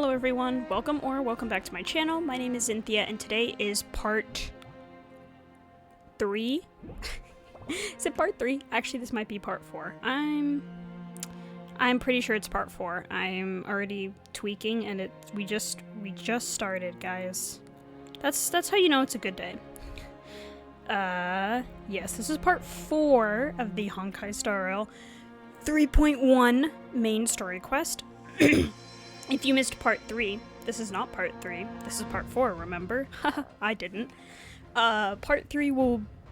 Hello everyone, welcome back to my channel. My name is Xynthia and today is part 3. Is it part 3? Actually, this might be part 4. I'm pretty sure it's part 4. I'm already tweaking and we just started, guys. That's how you know it's a good day. Yes, this is part 4 of the Honkai Star Rail 3.1 main story quest. If you missed part 3, this is not part 3. This is part 4, remember? I didn't. Part 3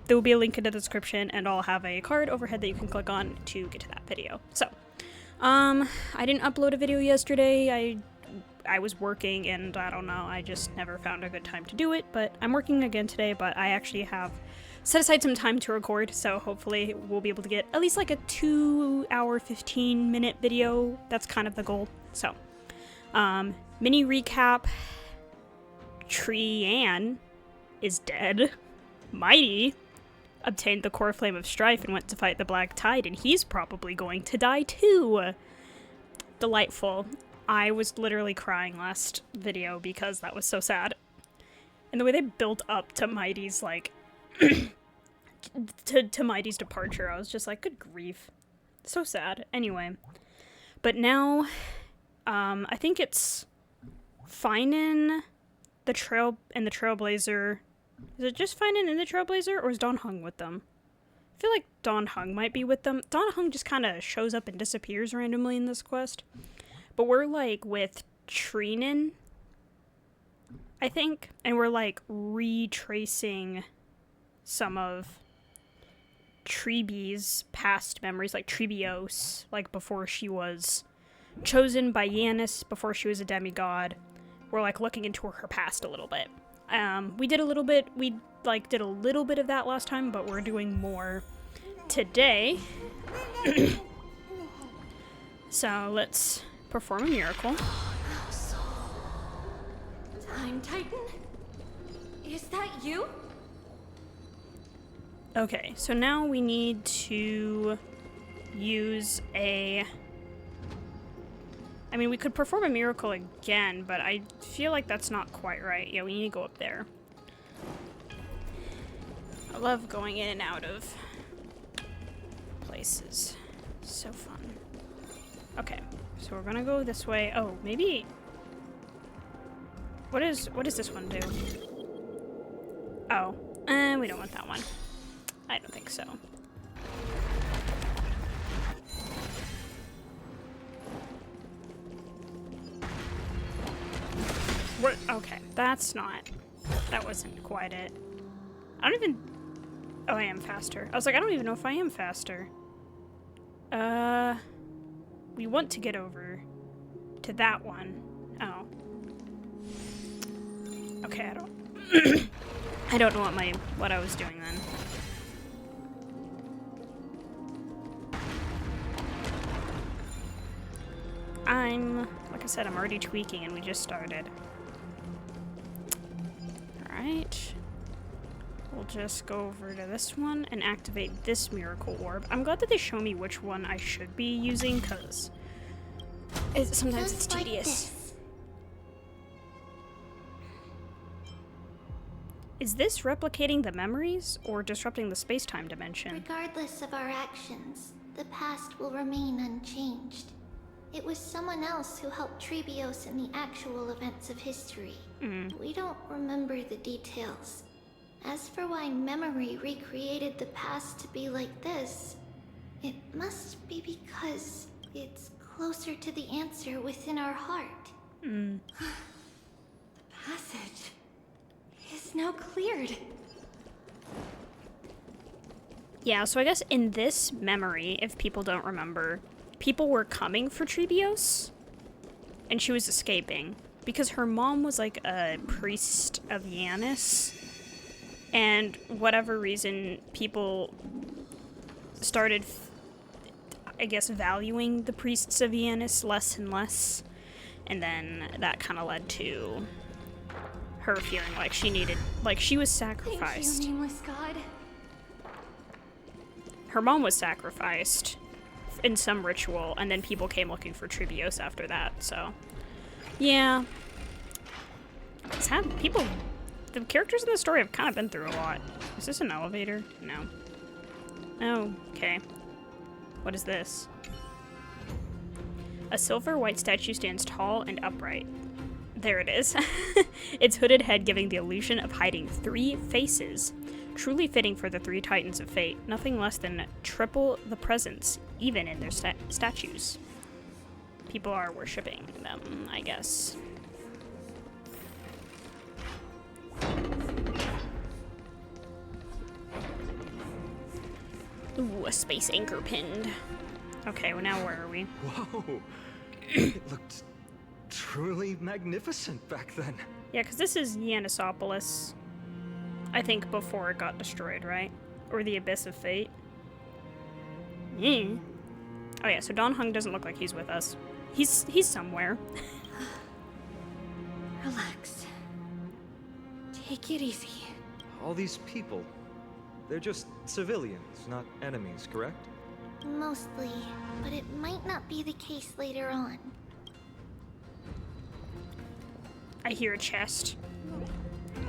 there will be a link in the description, and I'll have a card overhead that you can click on to get to that video. So, I didn't upload a video yesterday. I was working, and I don't know, I just never found a good time to do it, but I'm working again today, but I actually have set aside some time to record, so hopefully we'll be able to get at least like a 2-hour, 15-minute video. That's kind of the goal. So, mini recap. Trian is dead. Mighty obtained the core flame of strife and went to fight the Black Tide, and he's probably going to die too. Delightful. I was literally crying last video because that was so sad. And the way they built up to Mighty's, like, to Mighty's departure, I was just like, good grief. So sad. Anyway. But now, I think it's Finan, the Trailblazer. Is it just Finan and the Trailblazer, or is Don Hung with them? I feel like Don Hung might be with them. Don Hung just kind of shows up and disappears randomly in this quest. But we're, like, with Trinan, I think, and we're, like, retracing some of Treebee's past memories, like Treebeos, like, before she was chosen by Yanis, before she was a demigod. We're, like, looking into her past a little bit. We did a little bit of that last time, but we're doing more today. So, let's perform a miracle. Time Titan? Is that you? Okay, so now we need to use we could perform a miracle again, but I feel like that's not quite right. Yeah, we need to go up there. I love going in and out of places. So fun. Okay, so we're gonna go this way. Oh, maybe... What does this one do? Oh, we don't want that one. I don't think so. Okay, that wasn't quite it. I don't even... Oh, I am faster. I was like, I don't even know if I am faster. We want to get over to that one. Oh. Okay, I don't... I don't know what I was doing then. Like I said, I'm already tweaking and we just started. Alright. We'll just go over to this one and activate this miracle orb. I'm glad that they show me which one I should be using, because sometimes it's tedious. Is this replicating the memories or disrupting the space-time dimension? Regardless of our actions, the past will remain unchanged. It was someone else who helped Treebeos in the actual events of history. We don't remember the details. As for why memory recreated the past to be like this, it must be because it's closer to the answer within our heart. The passage is now cleared. Yeah, so I guess in this memory, if people don't remember, people were coming for Treebeos, and she was escaping, because her mom was like a priest of Yanis, and whatever reason, people started, I guess, valuing the priests of Yanis less and less, and then that kind of led to her feeling like she was sacrificed. Thank you, nameless god. Her mom was sacrificed in some ritual, and then people came looking for Treebeos after that, so... Yeah. The characters in the story have kind of been through a lot. Is this an elevator? No. Oh, okay. What is this? A silver white statue stands tall and upright. There it is. Its hooded head giving the illusion of hiding 3 faces. Truly fitting for the 3 titans of fate. Nothing less than triple the presence, even in their statues. People are worshipping them, I guess. Ooh, a space anchor pinned. Okay, well now where are we? Whoa! It looked truly magnificent back then. Yeah, because this is Yanisopolis. I think before it got destroyed, right? Or the Abyss of Fate. Oh yeah, so Don Hung doesn't look like he's with us. He's somewhere. Relax. Take it easy. All these people, they're just civilians, not enemies, correct? Mostly, but it might not be the case later on. I hear a chest.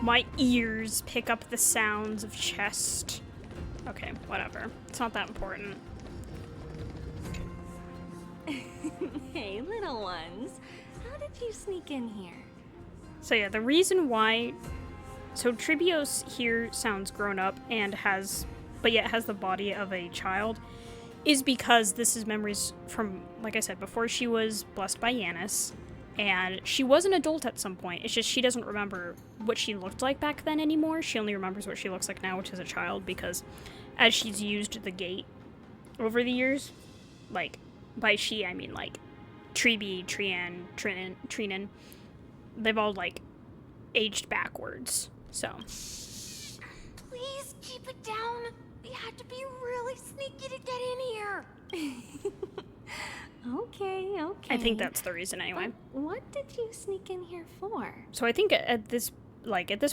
My ears pick up the sounds of chest. Okay, whatever. It's not that important. Hey, little ones. How did you sneak in here? So yeah, the reason why... So Tribios here sounds grown up and but yet has the body of a child, is because this is memories from, like I said, before she was blessed by Yanis. And she was an adult at some point. It's just she doesn't remember what she looked like back then anymore. She only remembers what she looks like now, which is a child, because as she's used the gate over the years, like, by she, I mean, like, Tribi, Trian, Trinan, they've all, like, aged backwards, so. Please keep it down. We had to be really sneaky to get in here. Okay. I think that's the reason anyway. But what did you sneak in here for? So I think at this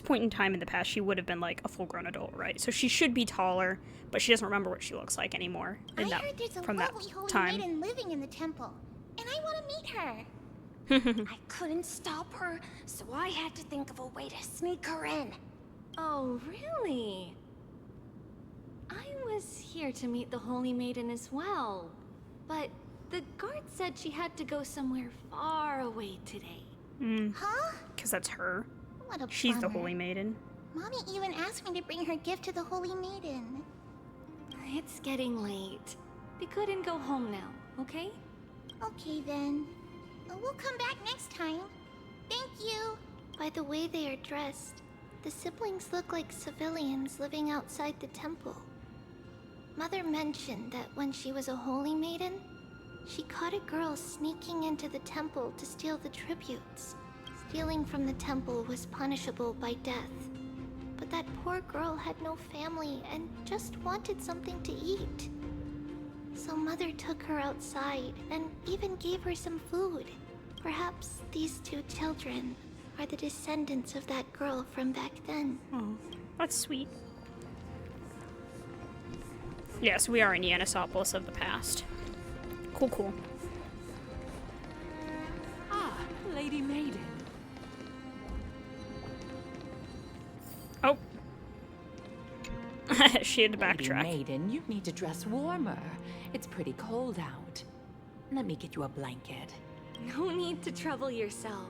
point in time in the past, she would have been like a full-grown adult, right? So she should be taller, but she doesn't remember what she looks like anymore. I heard there's a lovely holy maiden living in the temple, and I want to meet her. I couldn't stop her, so I had to think of a way to sneak her in. Oh, really? I was here to meet the Holy Maiden as well, but the guard said she had to go somewhere far away today. Huh? Because that's her. What a She's the bummer. Holy Maiden. Mommy even asked me to bring her gift to the Holy Maiden. It's getting late. We couldn't go home now, okay? Okay then. We'll come back next time. Thank you. By the way they are dressed, the siblings look like civilians living outside the temple. Mother mentioned that when she was a holy maiden, she caught a girl sneaking into the temple to steal the tributes. Stealing from the temple was punishable by death. But that poor girl had no family and just wanted something to eat. So Mother took her outside and even gave her some food. Perhaps these 2 children are the descendants of that girl from back then. Oh, that's sweet. Yes, we are in Yanisopolis of the past. Cool. Ah, Lady Maiden. Oh. She had to backtrack. Lady Maiden, you need to dress warmer. It's pretty cold out. Let me get you a blanket. No need to trouble yourself.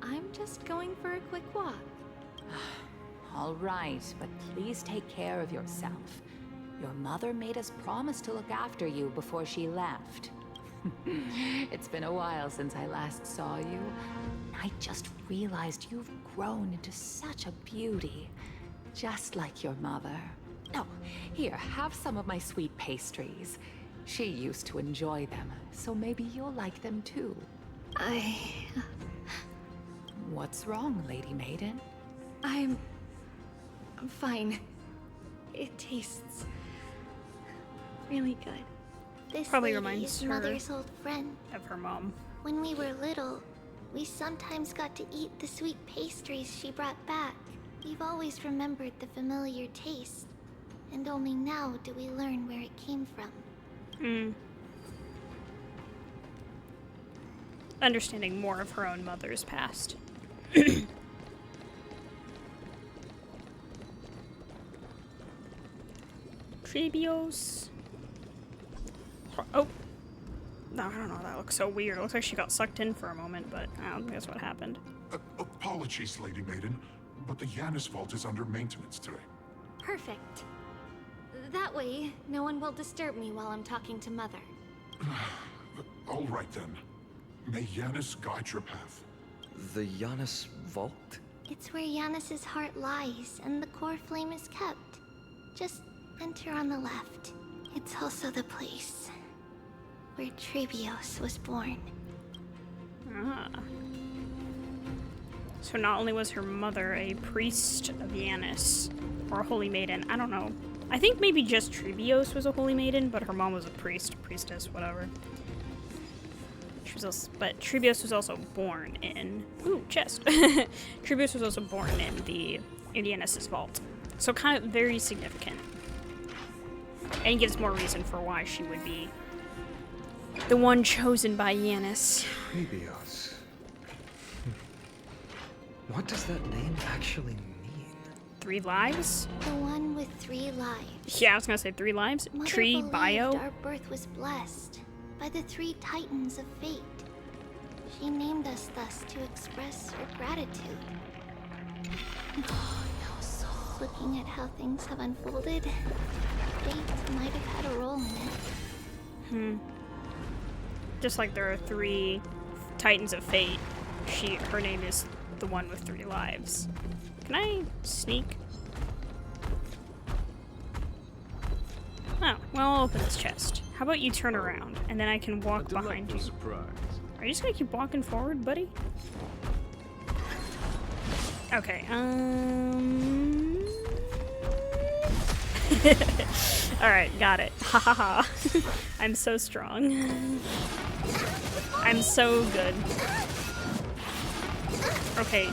I'm just going for a quick walk. All right, but please take care of yourself. Your mother made us promise to look after you before she left. It's been a while since I last saw you. I just realized you've grown into such a beauty, just like your mother. Oh, here, have some of my sweet pastries. She used to enjoy them, so maybe you'll like them too. What's wrong, Lady Maiden? I'm fine. It tastes really good. This Probably lady reminds is her Mother's old friend. Of her mom. When we were little, we sometimes got to eat the sweet pastries she brought back. We've always remembered the familiar taste, and only now do we learn where it came from. understanding more of her own mother's past. Trebios. Oh. No, I don't know. That looks so weird. It looks like she got sucked in for a moment, but I don't think that's what happened. Apologies, Lady Maiden, but the Yanis vault is under maintenance today. Perfect. That way, no one will disturb me while I'm talking to Mother. All right then. May Yanis guide your path. The Yanis Vault? It's where Yanis's heart lies, and the core flame is kept. Just enter on the left. It's also the place where Trebios was born. Ah. So not only was her mother a priest of Yanis, or a holy maiden, I don't know. I think maybe just Trebios was a holy maiden, but her mom was a priestess, whatever. She was also, but Trebios was also born in... Ooh, chest. Trebios was also born in the Yanis' vault. So kind of very significant. And gives more reason for why she would be the one chosen by Yanis. Trebios. What does that name actually mean? 3 lives? The one with 3 lives. Yeah, I was gonna say 3 lives. Mother Tree, believed bio. our birth was blessed by the 3 titans of fate. She named us thus to express her gratitude. Oh, no soul. Looking at how things have unfolded, fate might have had a role in it. Just like there are 3 titans of fate, her name is the one with 3 lives. Can I sneak? Oh, well, I'll open this chest. How about you turn around, and then I can walk behind you. Surprise. Are you just gonna keep walking forward, buddy? Okay, Alright, got it. Ha ha ha. I'm so strong. I'm so good. Okay,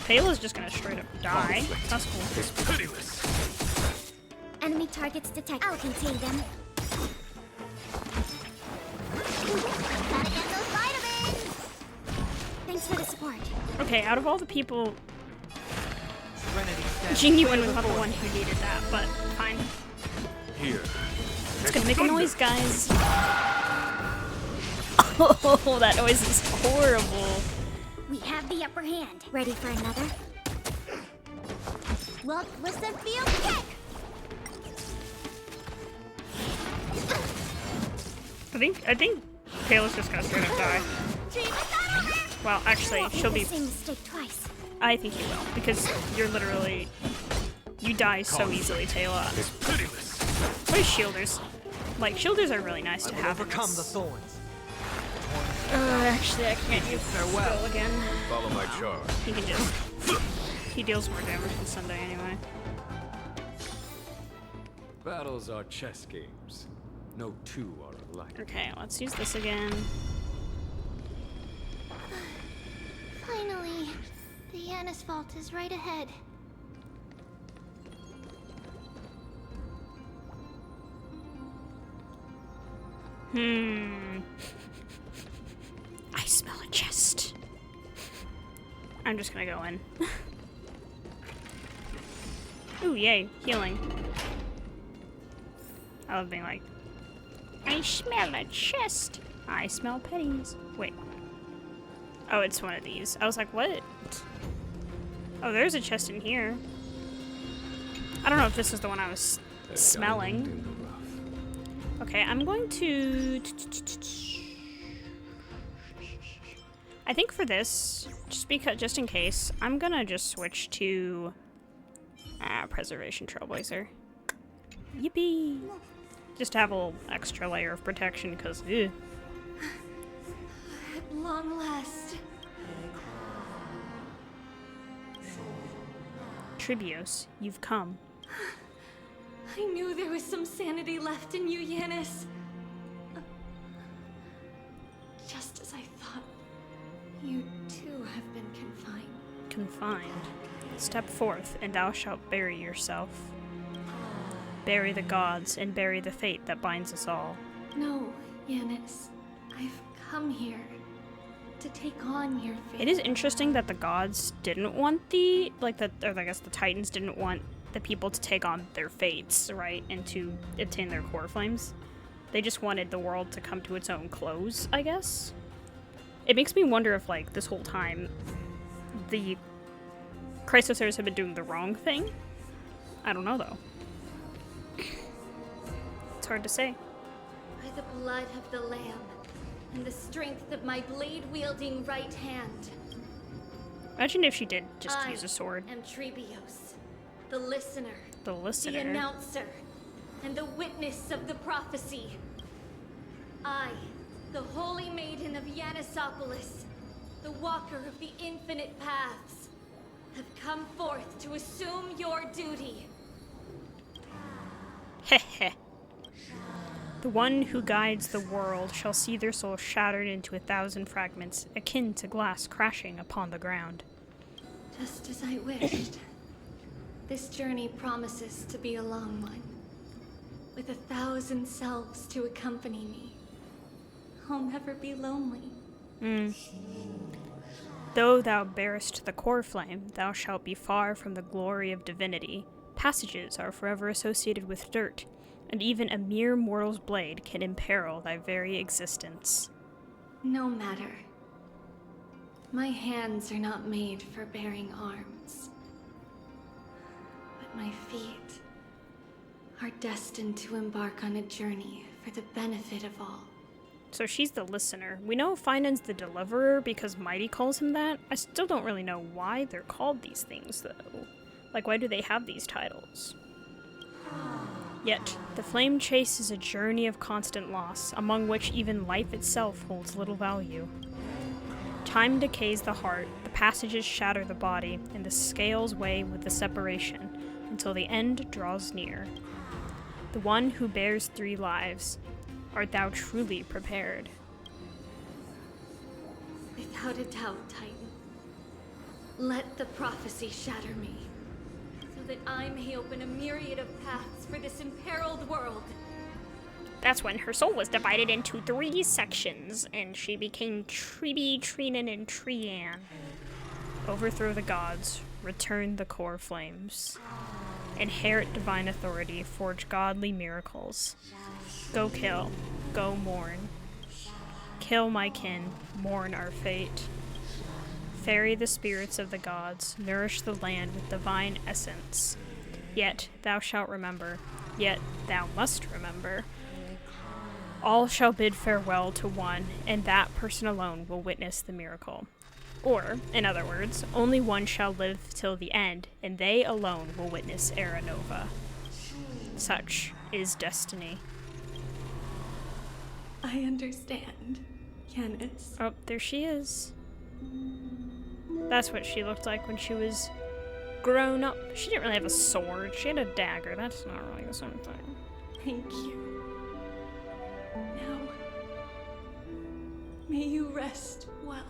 Payla's just gonna straight up die. That's cool. It's pitiless. Enemy targets detected. I'll contain them. Gotta get those vitamins! Thanks for the support. Okay, out of all the people, Genuine was not the one who needed that, but fine. Here. It's gonna make a noise, guys. Oh, that noise is horrible. We have the upper hand. Ready for another? Look, listen, feel, kick! I think Payla's just gonna straight up die. Well, actually, she'll be. Same mistake twice. I think you will, because you're literally. You die so easily, Tayla. It's pitiless. What is shielders? Like, shielders are really nice to have. Overcome the thorns. Actually, I can't use Farewell again. Follow my charge. He can just. He deals more damage than Sunday anyway. Battles are chess games. No two are alike. Okay, let's use this again. Finally, the Yanis vault is right ahead. I smell a chest. I'm just gonna go in. Ooh, yay, healing. I love being like, I smell a chest. I smell pennies. Wait. Oh, it's one of these. I was like, what? Oh, there's a chest in here. I don't know if this is the one I was smelling. Okay, I'm going to... I think for this, just in case, I'm gonna just switch to Preservation Trailblazer. Yippee! Just to have a little extra layer of protection, because At long last. Trebios, you've come. I knew there was some sanity left in you, Yanis. Just as I thought, you too have been confined. Confined. Step forth, and thou shalt bury yourself. Bury the gods, and bury the fate that binds us all. No, Yanis. I've come here to take on your fate. It is interesting that the gods didn't want the, or I guess the Titans didn't want the people to take on their fates, right, and to obtain their core flames. They just wanted the world to come to its own close, I guess. It makes me wonder if, like, this whole time, the Chrysosers have been doing the wrong thing. I don't know, though. It's hard to say. By the blood of the Lamb, and the strength of my blade-wielding right hand. Imagine if she did just use a sword. I am Trebios, the listener. The listener. The announcer, and the witness of the prophecy. I, the Holy Maiden of Yanisopolis, the walker of the infinite paths, have come forth to assume your duty. Heh. The one who guides the world shall see their souls shattered into 1,000 fragments, akin to glass crashing upon the ground. Just as I wished. This journey promises to be a long one, with 1,000 selves to accompany me. I'll never be lonely. Though thou bearest the core flame, thou shalt be far from the glory of divinity. Passages are forever associated with dirt, and even a mere mortal's blade can imperil thy very existence. No matter. My hands are not made for bearing arms. But my feet are destined to embark on a journey for the benefit of all. So she's the listener. We know Finan's the deliverer because Mighty calls him that. I still don't really know why they're called these things, though. Like, why do they have these titles? Yet, the flame chase is a journey of constant loss, among which even life itself holds little value. Time decays the heart, the passages shatter the body, and the scales weigh with the separation, until the end draws near. The one who bears 3 lives, art thou truly prepared? Without a doubt, Titan. Let the prophecy shatter me, so that I may open a myriad of paths for this imperiled world. That's when her soul was divided into 3 sections, and she became Trebi, Trinan, and Trian. Overthrow the gods, return the core flames. Inherit divine authority, forge godly miracles. Go kill, go mourn. Kill my kin, mourn our fate. Ferry the spirits of the gods, nourish the land with divine essence. Yet thou shalt remember, yet thou must remember. All shall bid farewell to one, and that person alone will witness the miracle. Or, in other words, only one shall live till the end, and they alone will witness Era Nova. Such is destiny. I understand, Yanis. Oh, there she is. That's what she looked like when she was grown up. She didn't really have a sword. She had a dagger. That's not really the same thing. Thank you. Now, may you rest well.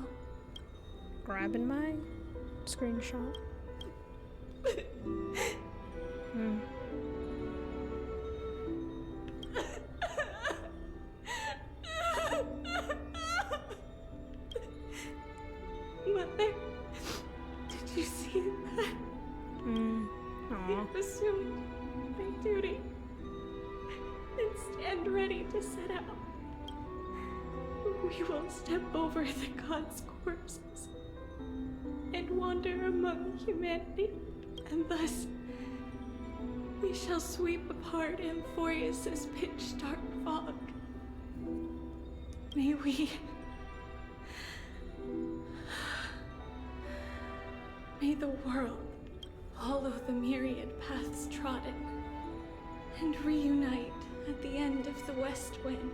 Grabbing my screenshot. Mother, did you see that? I assumed my duty and stand ready to set out. We will step over the gods' corpses and wander among humanity, and thus we shall sweep apart Amphorius' pitch-dark fog. May the world follow the myriad paths trodden and reunite at the end of the west wind,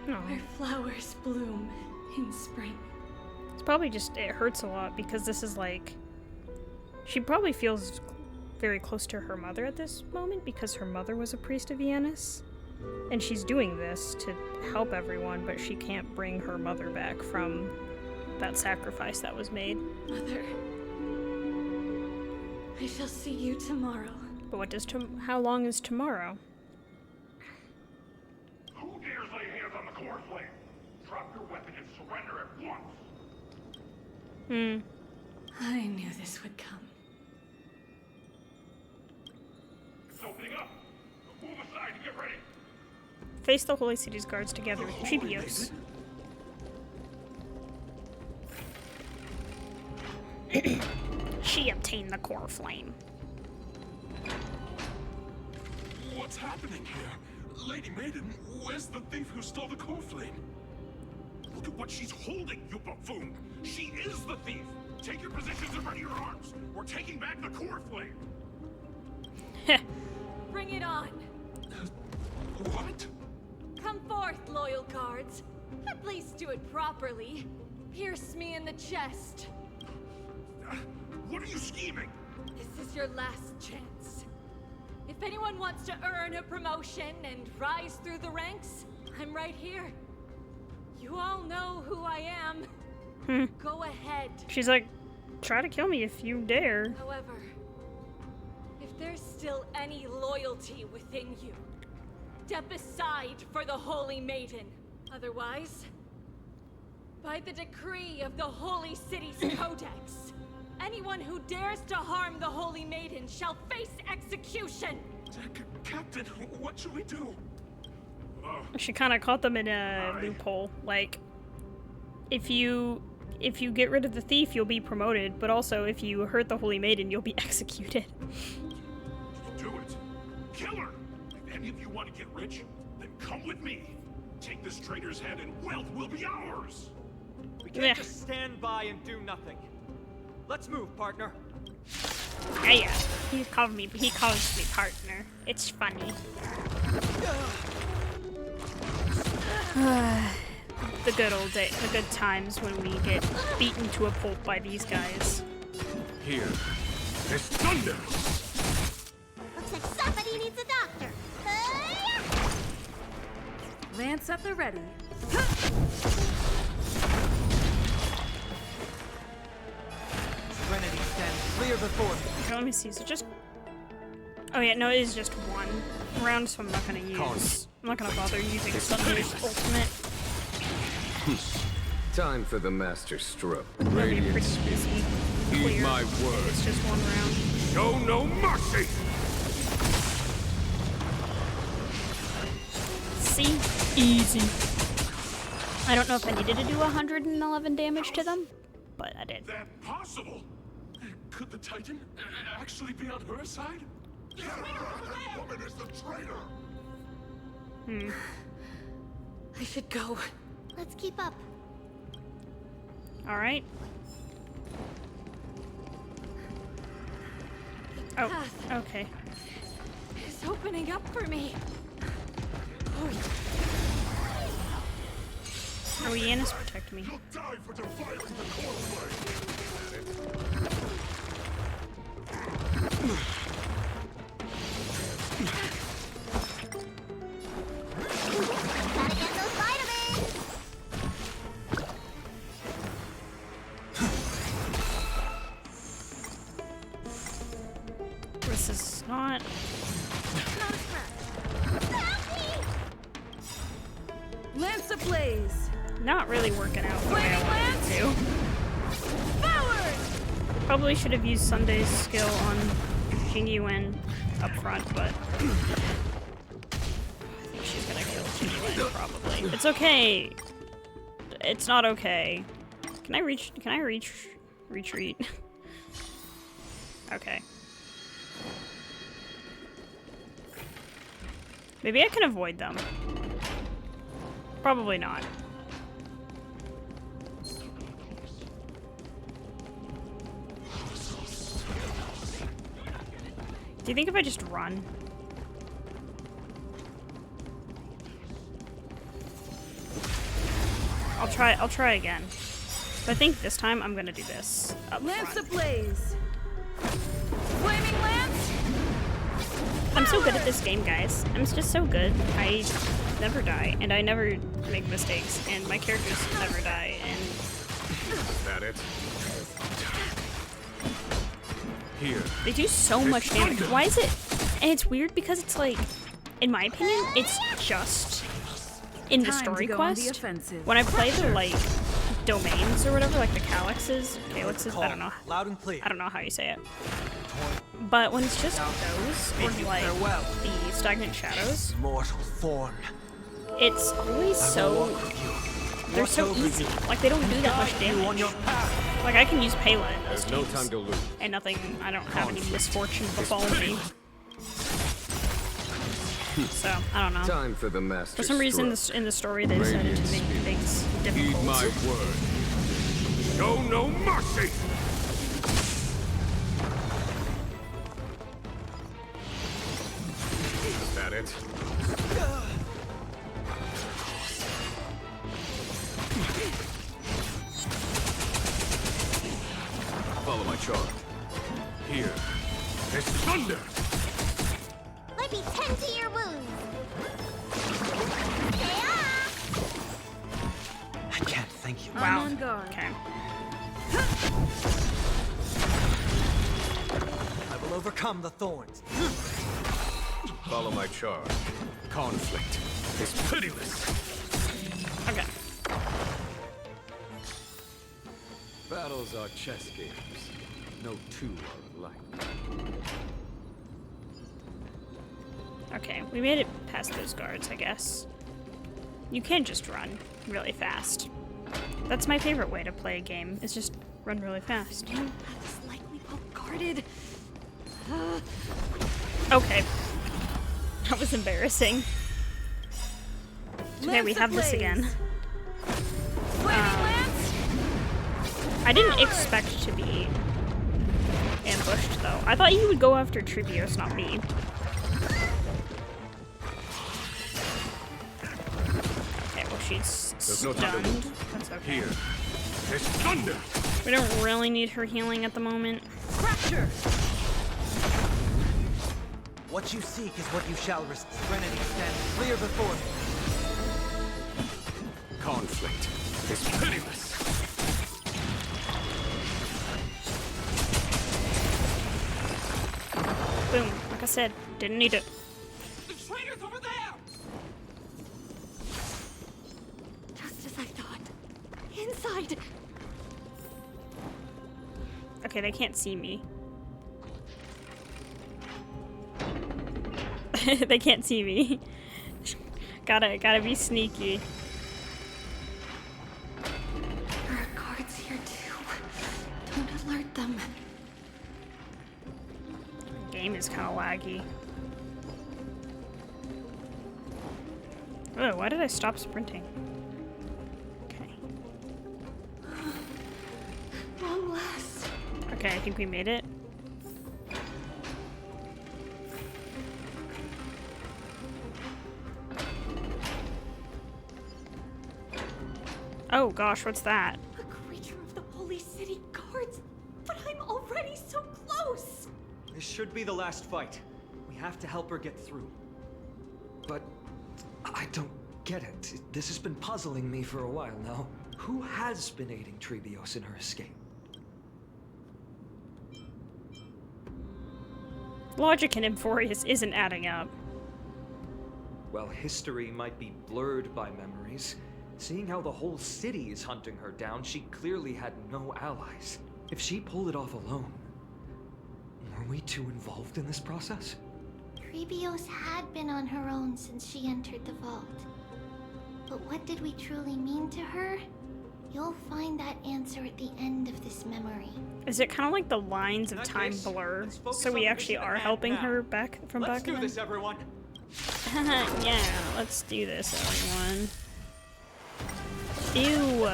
where flowers bloom in spring. It's probably just, it hurts a lot because this is like, she probably feels very close to her mother at this moment because her mother was a priest of Yanis. And she's doing this to help everyone, but she can't bring her mother back from that sacrifice that was made. Mother, I shall see you tomorrow. But what does how long is tomorrow? Who dares lay hands on the core flame? drop your weapon and surrender at once. I knew this would come. It's opening up. Move aside and get ready. Face the Holy City's guards together with Treebios. She obtained the core flame. What's happening here? Lady Maiden, where's the thief who stole the core flame? Look at what she's holding, you buffoon! She is the thief! Take your positions and ready your arms! We're taking back the core flame! Bring it on! What? Come forth, loyal guards. At least do it properly. Pierce me in the chest. What are you scheming? This is your last chance. If anyone wants to earn a promotion and rise through the ranks, I'm right here. You all know who I am. Go ahead. She's like, try to kill me if you dare. However, if there's still any loyalty within you, step aside for the Holy Maiden. Otherwise, by the decree of the Holy City's Codex, anyone who dares to harm the Holy Maiden shall face execution! Captain, what should we do? She kind of caught them in a loophole. Like, if you get rid of the thief, you'll be promoted, but also if you hurt the Holy Maiden, you'll be executed. Do it. Kill her! If any of you want to get rich, then come with me. Take this traitor's head and wealth will be ours! We can't just stand by and do nothing. Let's move, partner. Yeah. He calls me partner. It's funny. The good times when we get beaten to a pulp by these guys. Here. It's thunder! Looks like somebody needs a doctor. Lance at the ready. Serenity stands clear before me. Okay, let me see. So just. Oh yeah, no, it is just one round, so I'm not gonna use. I'm not gonna bother using Sunday's ultimate. Time for the master stroke. That'll be Radiant pretty speed. easy. Heed Clear. my It's word. just one round. Show no mercy! See? Easy. I don't know if I needed to do 111 damage to them, but I did. That possible? Could the Titan actually be on her side? That woman is the traitor! I should go. Let's keep up. Alright. Oh, okay. It's opening up for me. Oh, Yanis, protect me. You'll die for defiling the core flame! Gotta get those vitamins. This is not. Lance ablaze. Not really working out the way I wanted it to. Forward! Probably should have used Sunday's skill on Jingyuan up front, but I think she's gonna kill Jingyuan probably. It's okay. It's not okay. Can I retreat? Okay. Maybe I can avoid them. Probably not. Do you think if I just run? I'll try again. But I think this time I'm gonna do this. Lance ablaze. Flaming lance. I'm so good at this game, guys. I'm just so good. I never die, and I never make mistakes, and my characters never die, and Is that it? Here. they do so much damage. Why is it? And it's weird because it's like, in my opinion, it's just in the story quest, when I play the like domains or whatever, like the calyxes, I don't know. Loud and clear. I don't know how you say it. But when it's just those, or like the stagnant shadows, Mortal form. it's always so. They're so easy. Like they don't do that much damage. Like I can use Pela in those There's no teams, time to lose. and nothing. I don't have any misfortune befall me. So I don't know. Time for the master. For some reason, stroke. in the story, they decided to make things Heed difficult. my word. Show no mercy. Is that it? Follow my chart. Here. There's thunder. Let me tend to your wounds. I can't thank you. Wow. Okay. I will overcome the thorns. Follow my charge. Conflict is pitiless. Okay. Battles are chess games. No two are alike. Okay, we made it past those guards, I guess. You can just run really fast. That's my favorite way to play a game, is just run really fast. That is likely well guarded. Okay. That was embarrassing. Okay, we have this again. I didn't expect to be ambushed, though. I thought he would go after Treebeos, not me. Okay, well, she's There's no time to stunned. lose. That's okay. Here. There's thunder. We don't really need her healing at the moment. Fracture. What you seek is what you shall receive. Serenity stands clear before me. Conflict is pitiless. Boom. Like I said, didn't need it. The traitor's over there! Just as I thought. Inside. Okay, they can't see me. They can't see me. Gotta be sneaky. There are guards here too. Don't alert them. Game is kind of laggy. Oh, why did I stop sprinting? Okay. Long last. Okay, I think we made it. Oh gosh, what's that? A creature of the Holy City Guards. But I'm already so close. This should be the last fight. We have to help her get through. But I don't get it. This has been puzzling me for a while now. Who has been aiding Treebeos in her escape? Logic in Emphorius isn't adding up. Well, history might be blurred by memories. Seeing how the whole city is hunting her down, she clearly had no allies. If she pulled it off alone, were we too involved in this process? Treebeos had been on her own since she entered the vault. But what did we truly mean to her? You'll find that answer at the end of this memory. Is it kind of like the lines of time blur? So we actually are helping her back from back then? everyone. Yeah, let's do this, everyone. Ew.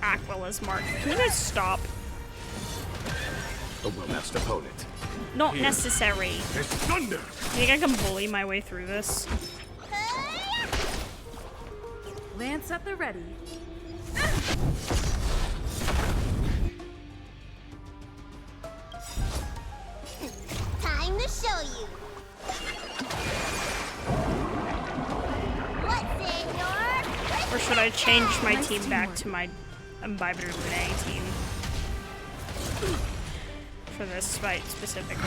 Aquila's mark. Can you guys stop? A well-matched opponent. Not Here. necessary. There's thunder. You think I can bully my way through this? Lance at the ready. Time to show you. What's in your... Or should I change my team back to my Imbibers Renee team? For this fight specifically.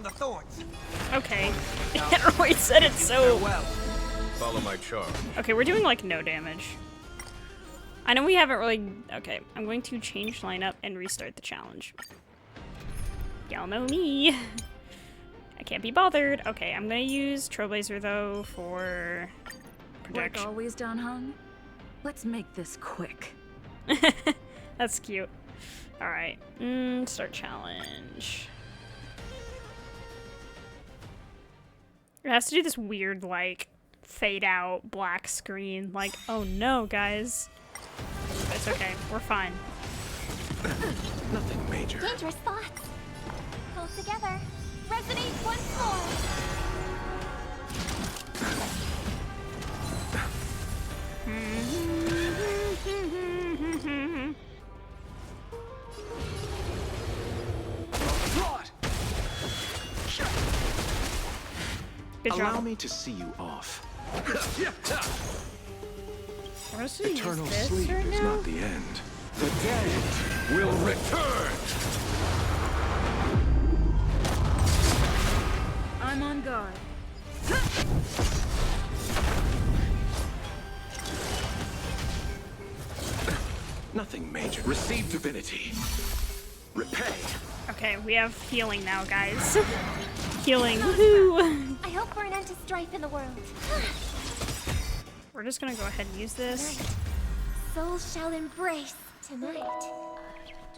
from the thorns. Okay. Roy said it so. Farewell. Follow my charm. Okay, we're doing like no damage. I know we haven't really. Okay, I'm going to change lineup and restart the challenge. Y'all know me. I can't be bothered. Okay, I'm gonna use Trailblazer though for Like protection. always, Don Hung? Let's make this quick. That's cute. Alright. Start challenge. It has to do this weird, like, fade out black screen. Like, oh no, guys. But it's okay. We're fine. Nothing major. Dangerous thoughts. Pull together. Resonate once more. Good Allow job. me to see you off. We're supposed to use Eternal this sleep right is now? not the end. The dead will return. I'm on guard. Nothing major. Receive divinity. Repay. Okay, we have healing now, guys. Healing. Woohoo! I hope for an end to strife in the world. We're just gonna go ahead and use this. Souls shall embrace tonight.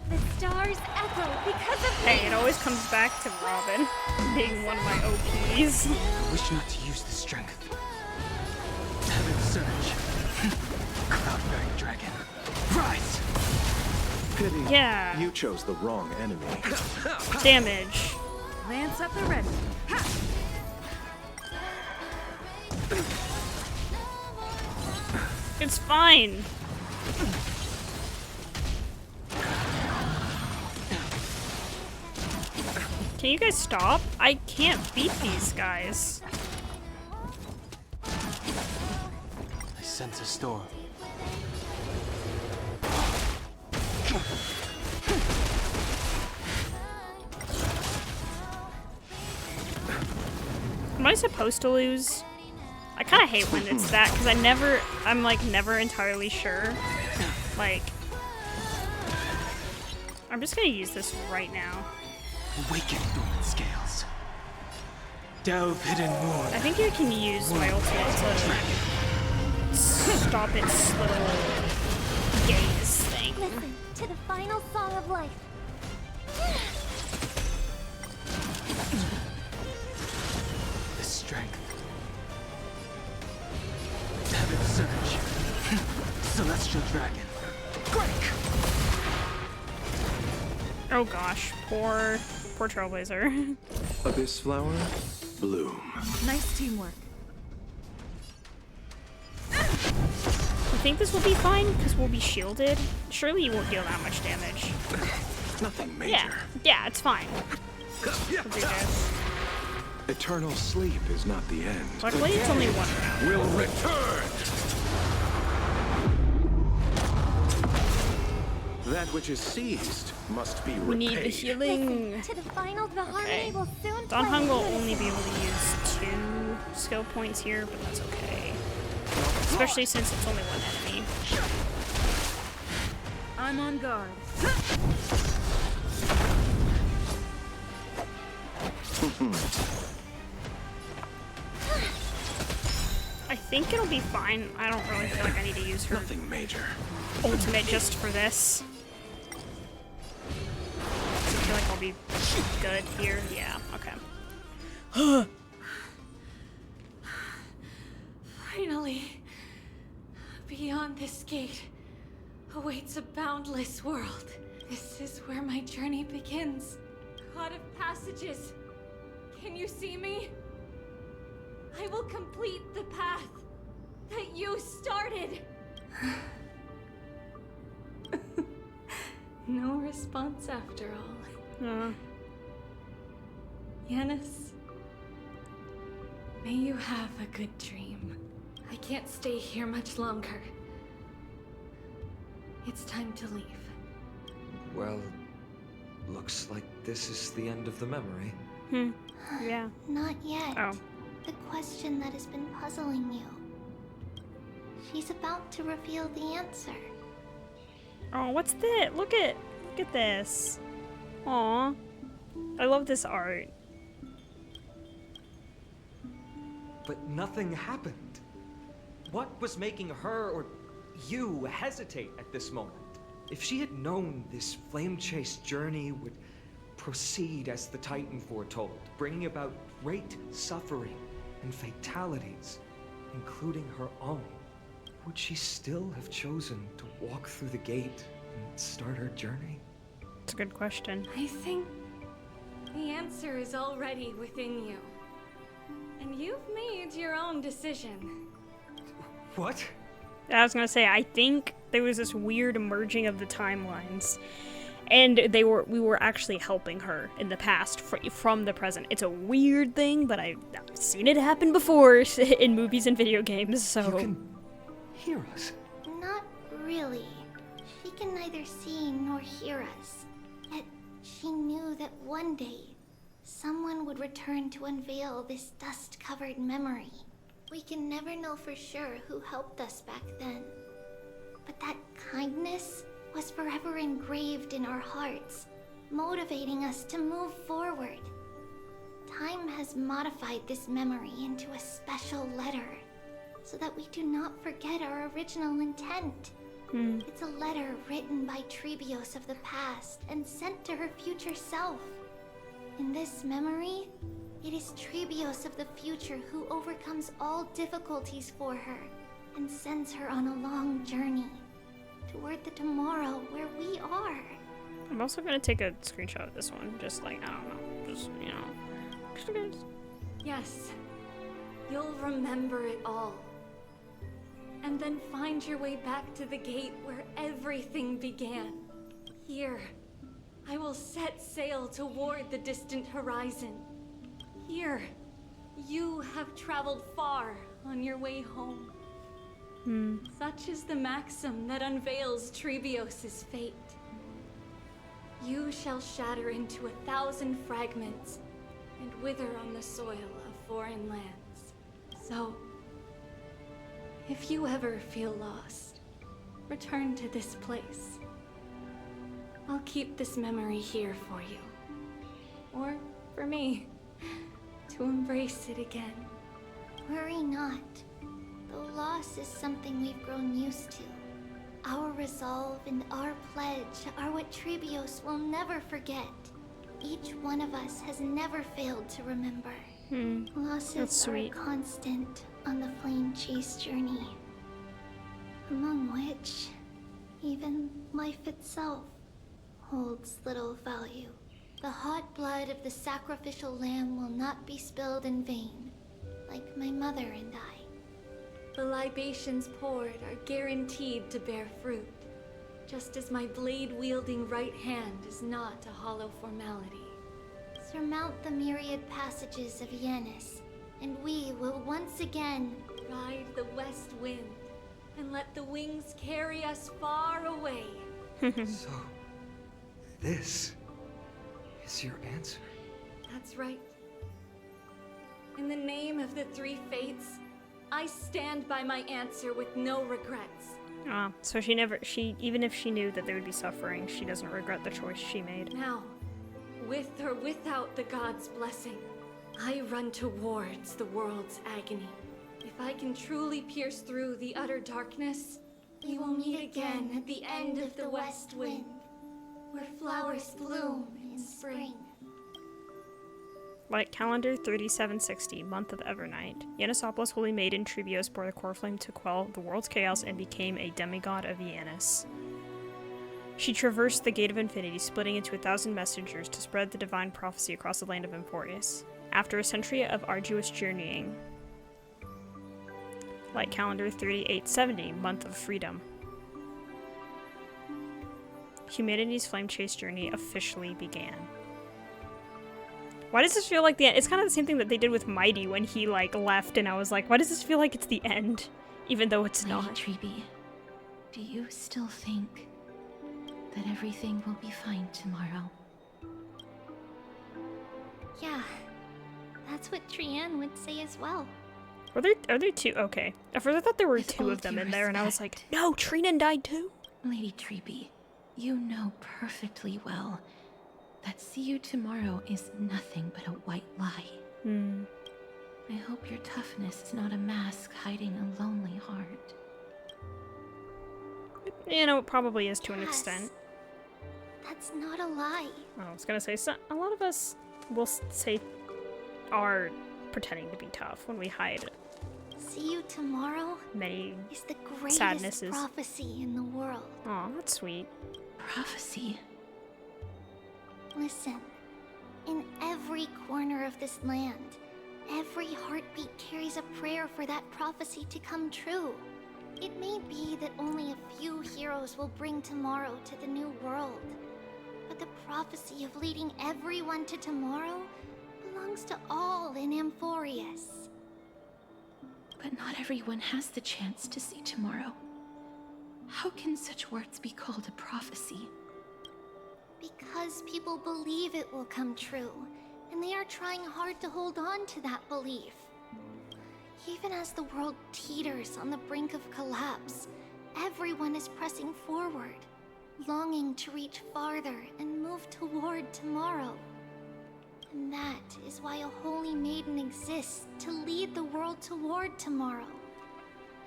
The stars echo because of Hey, me. it always comes back to Robin being one of my OPs. I wish not to use the strength. Heaven surge. Cloud-bearing dragon. Rise! Pity. Yeah. You chose the wrong enemy. Damage. Lance up and ready. Ha! It's fine. Can you guys stop? I can't beat these guys. I sense a storm. Am I supposed to lose? I kind of hate when it's that because I'm like never entirely sure. Like, I'm just gonna use this right now. Awaken dormant scales. Delve hidden moon. I think you can use my ultimate to stop its little gaze thing. Listen to the final song of life. The strength. Heaven surge. Celestial dragon. Break! Oh gosh, poor Trailblazer. Abyss flower, bloom. Nice teamwork. I think this will be fine because we'll be shielded. Surely you won't deal that much damage. Nothing major. Yeah, it's fine. We'll do this. Eternal sleep is not the end. Luckily, it's only one round. Will return. That which is seized must be repaid. We need the healing. To the final, the harmony will soon Don play Hung in will unison. only be able to use 2 skill points here, but that's okay. Especially since it's only one enemy. I'm on guard. I think it'll be fine. I don't really feel like I need to use her Nothing major. ultimate just for this. I feel like I'll be good here. Yeah, okay. Finally, beyond this gate awaits a boundless world. This is where my journey begins. God of passages, can you see me? I will complete the path that you started. No response after all. Yanis, may you have a good dream. I can't stay here much longer. It's time to leave. Well, looks like this is the end of the memory. Yeah. Not yet. Oh. The question that has been puzzling you. She's about to reveal the answer. Oh, what's this? Look at this. Aw. I love this art. But nothing happened. What was making her or you hesitate at this moment? If she had known this flame chase journey would proceed as the Titan foretold, bringing about great suffering and fatalities, including her own, would she still have chosen to walk through the gate and start her journey? It's a good question. I think the answer is already within you. And you've made your own decision. What? I was gonna say, I think there was this weird merging of the timelines, and we were actually helping her in the past from the present. It's a weird thing, but I've seen it happen before in movies and video games. So you can hear us. Not really. She can neither see nor hear us. Yet she knew that one day someone would return to unveil this dust-covered memory. We can never know for sure who helped us back then. But that kindness was forever engraved in our hearts, motivating us to move forward. Time has modified this memory into a special letter, so that we do not forget our original intent. It's a letter written by Trebios of the past and sent to her future self. In this memory, it is Trebios of the future who overcomes all difficulties for her and sends her on a long journey toward the tomorrow where we are. I'm also gonna take a screenshot of this one, just like, I don't know, just, you know. Yes, you'll remember it all. And then find your way back to the gate where everything began. Here, I will set sail toward the distant horizon. Here, you have traveled far on your way home. Such is the maxim that unveils Trebios' fate. You shall shatter into 1,000 fragments and wither on the soil of foreign lands. So, if you ever feel lost, return to this place. I'll keep this memory here for you. Or for me, to embrace it again. Worry not. The loss is something we've grown used to. Our resolve and our pledge are what Trebios will never forget. Each one of us has never failed to remember. Losses are constant on the flame chase journey, among which even life itself holds little value. The hot blood of the sacrificial lamb will not be spilled in vain, like my mother and I. The libations poured are guaranteed to bear fruit, just as my blade-wielding right hand is not a hollow formality. Surmount the myriad passages of Yanis, and we will once again ride the west wind and let the wings carry us far away. So, this is your answer? That's right. In the name of the three fates, I stand by my answer with no regrets. So even if she knew that there would be suffering, she doesn't regret the choice she made. Now, with or without the god's blessing, I run towards the world's agony. If I can truly pierce through the utter darkness, we will meet again at the end of the west wind, where flowers bloom in spring. Light calendar 3760, month of Evernight. Yanisopoulos' holy maiden Trebios bore the core flame to quell the world's chaos and became a demigod of Yanis. She traversed the Gate of Infinity, splitting into 1,000 messengers to spread the divine prophecy across the land of Emporius. After a century of arduous journeying, Light calendar 3870, month of freedom. Humanity's flame chase journey officially began. Why does this feel like the end? It's kind of the same thing that they did with Mighty when he, like, left, and I was like, why does this feel like it's the end? Even though it's not. Lady Trebi, do you still think that everything will be fine tomorrow? Yeah, that's what Trianne would say as well. Are there two? Okay. At first I thought there were two of them in there, and I was like, no, Trinan died too? Lady Treeby, you know perfectly well that see you tomorrow is nothing but a white lie. I hope your toughness is not a mask hiding a lonely heart. You know, it probably is to an Yes. extent. That's not a lie. I was gonna say, so, a lot of us will say are pretending to be tough when we hide See you tomorrow many is the greatest sadnesses. prophecy in the world. Aw, that's sweet. Prophecy? Listen, in every corner of this land, every heartbeat carries a prayer for that prophecy to come true. It may be that only a few heroes will bring tomorrow to the new world, but the prophecy of leading everyone to tomorrow belongs to all in Amphorius. But not everyone has the chance to see tomorrow. How can such words be called a prophecy? Because people believe it will come true, and they are trying hard to hold on to that belief. Even as the world teeters on the brink of collapse, everyone is pressing forward, longing to reach farther and move toward tomorrow. And that is why a holy maiden exists to lead the world toward tomorrow.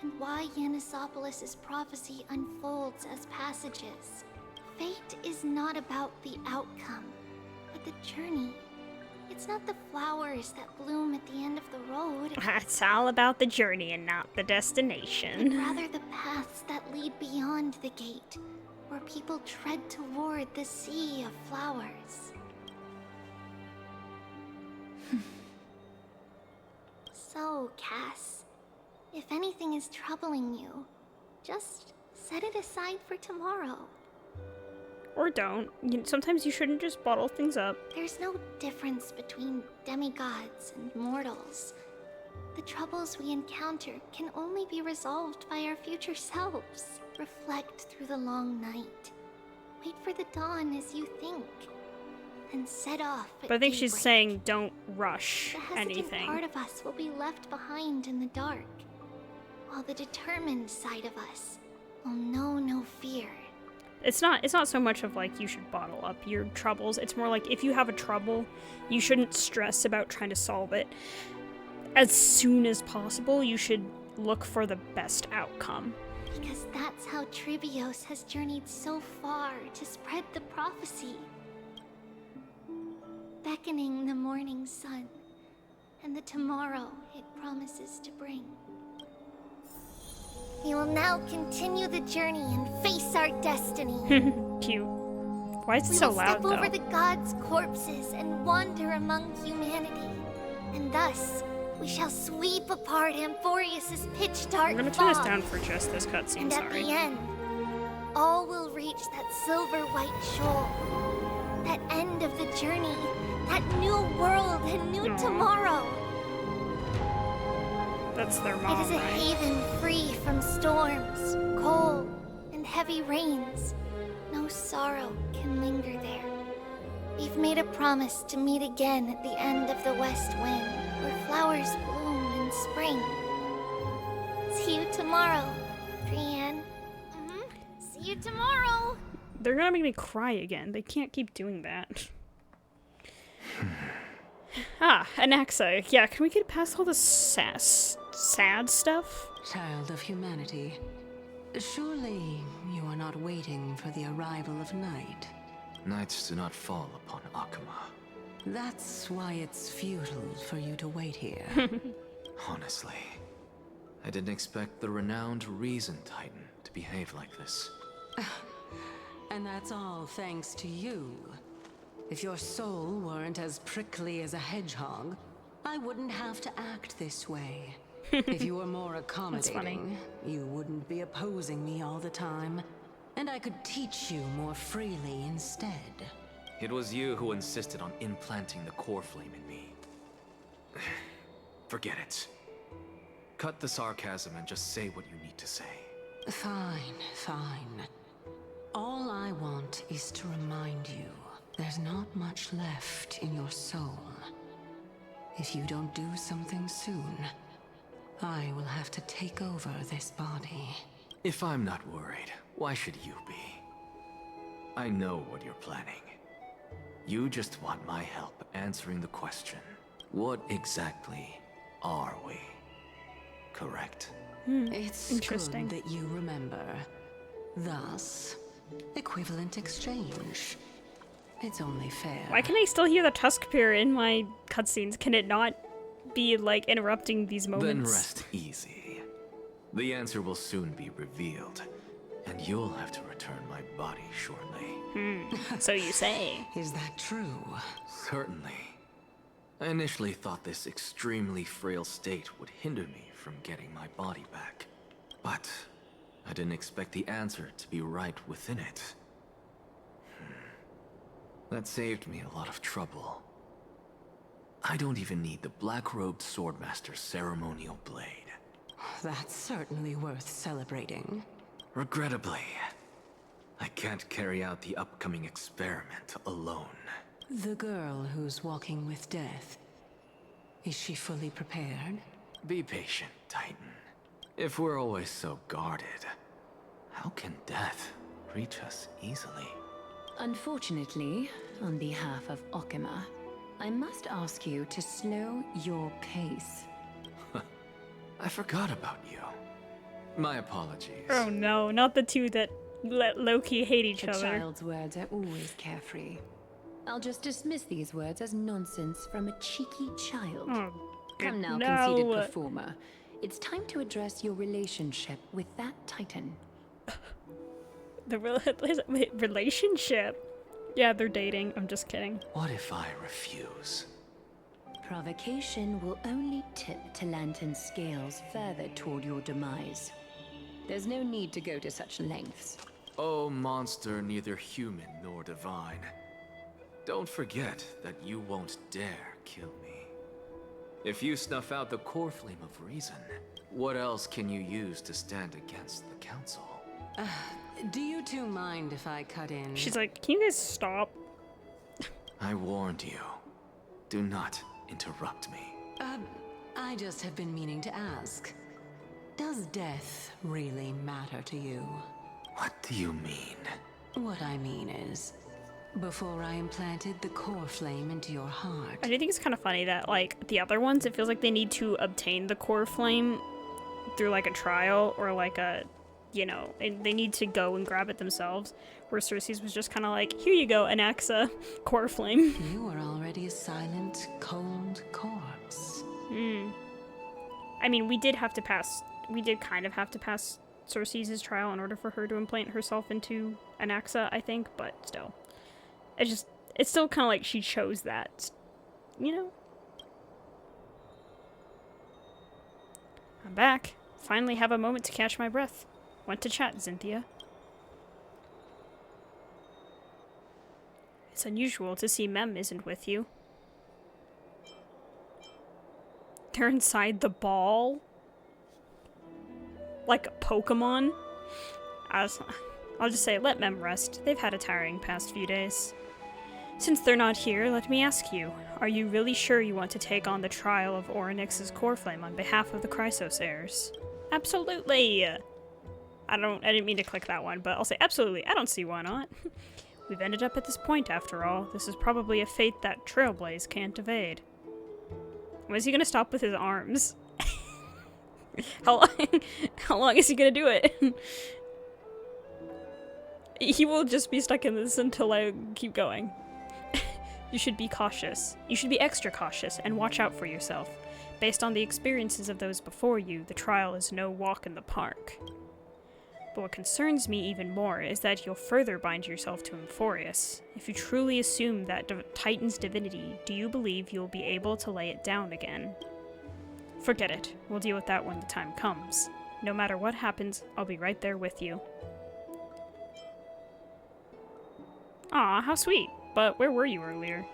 And why Yanisopolis' prophecy unfolds as passages. Fate is not about the outcome, but the journey. It's not the flowers that bloom at the end of the road. It's all about the journey and not the But destination. rather the paths that lead beyond the gate, where people tread toward the sea of flowers. So, Cass, if anything is troubling you, just set it aside for tomorrow. Or don't. Sometimes you shouldn't just bottle things up. There's no difference between demigods and mortals. The troubles we encounter can only be resolved by our future selves. Reflect through the long night. Wait for the dawn as you think. And set off at But I think she's daybreak. saying don't rush The hesitant anything. part of us will be left behind in the dark, while the determined side of us will know no fear. It's not so much of like you should bottle up your troubles. It's more like if you have a trouble, you shouldn't stress about trying to solve it. As soon as possible, you should look for the best outcome. Because that's how Tribios has journeyed so far to spread the prophecy. Beckoning the morning sun, and the tomorrow it promises to bring. We will now continue the journey and face our destiny. Cute. Why is it We so will loud step though? over the gods' corpses and wander among humanity. And thus, we shall sweep apart Amphorius' pitch dark I'm gonna turn this fog. down for just this cutscene, And at sorry. the end, all will reach that silver white shoal. That end of the journey. That new world and new tomorrow. That's their It mom, is a right? haven free from storms, cold, and heavy rains. No sorrow can linger there. We've made a promise to meet again at the end of the west wind, where flowers bloom in spring. See you tomorrow, Brienne. See you tomorrow. They're gonna make me cry again. They can't keep doing that. Anaxa. Yeah, can we get past all the sad stuff? Child of humanity, surely you are not waiting for the arrival of night. Nights do not fall upon Akuma. That's why it's futile for you to wait here. Honestly, I didn't expect the renowned Reason Titan to behave like this. And that's all thanks to you. If your soul weren't as prickly as a hedgehog, I wouldn't have to act this way. If you were more accommodating, you wouldn't be opposing me all the time, and I could teach you more freely instead. It was you who insisted on implanting the core flame in me. Forget it. Cut the sarcasm and just say what you need to say. Fine, fine. All I want is to remind you, there's not much left in your soul. If you don't do something soon, I will have to take over this body. If I'm not worried, why should you be? I know what you're planning. You just want my help answering the question. What exactly are we? Correct? It's interesting. good that you remember. Thus, equivalent exchange. It's only fair. Why can I still hear the Tuskpear in my cutscenes? Can it not be, like, interrupting these moments? Then rest easy. The answer will soon be revealed, and you'll have to return my body shortly. So you say. Is that true? Certainly. I initially thought this extremely frail state would hinder me from getting my body back. But I didn't expect the answer to be right within it. That saved me a lot of trouble. I don't even need the black-robed swordmaster's ceremonial blade. That's certainly worth celebrating. Regrettably, I can't carry out the upcoming experiment alone. The girl who's walking with death, is she fully prepared? Be patient, Titan. If we're always so guarded, how can death reach us easily? Unfortunately, on behalf of Okima, I must ask you to slow your pace. I forgot about you. My apologies. Oh no, not the two that let low-key hate each A other. child's words are always carefree. I'll just dismiss these words as nonsense from a cheeky child. Oh, Come now, no. conceited performer. It's time to address your relationship with that Titan. The relationship? Yeah, they're dating. I'm just kidding. What if I refuse? Provocation will only tip Talantan's scales further toward your demise. There's no need to go to such lengths. Oh, monster neither human nor divine. Don't forget that you won't dare kill me. If you snuff out the core flame of reason, what else can you use to stand against the council? Do you two mind if I cut in? She's like, can you guys stop? I warned you. Do not interrupt me. I just have been meaning to ask. Does death really matter to you? What do you mean? What I mean is, before I implanted the core flame into your heart. I do think it's kind of funny that, like, the other ones, it feels like they need to obtain the core flame through, like, a trial or, like, a, you know, they need to go and grab it themselves. Where Cersei's was just kind of like, here you go, Anaxa, core flame. You are already a silent, cold corpse. I mean, we did kind of have to pass Cersei's trial in order for her to implant herself into Anaxa, I think, but still. It's still kind of like she chose that, you know? I'm back. Finally have a moment to catch my breath. Want to chat, Xynthia? It's unusual to see Mem isn't with you. They're inside the ball? Like a Pokemon? I'll just say, let Mem rest. They've had a tiring past few days. Since they're not here, let me ask you, are you really sure you want to take on the trial of Orynyx's core flame on behalf of the Chrysos heirs? Absolutely! I didn't mean to click that one, but I'll say absolutely. I don't see why not. We've ended up at this point after all. This is probably a fate that Trailblaze can't evade. When is he gonna stop with his arms? How long is he gonna do it? He will just be stuck in this until I keep going. You should be cautious. You should be extra cautious and watch out for yourself. Based on the experiences of those before you, the trial is no walk in the park. But what concerns me even more is that you'll further bind yourself to Euphorius. If you truly assume that Titan's divinity, do you believe you'll be able to lay it down again? Forget it. We'll deal with that when the time comes. No matter what happens, I'll be right there with you. Aw, how sweet. But where were you earlier?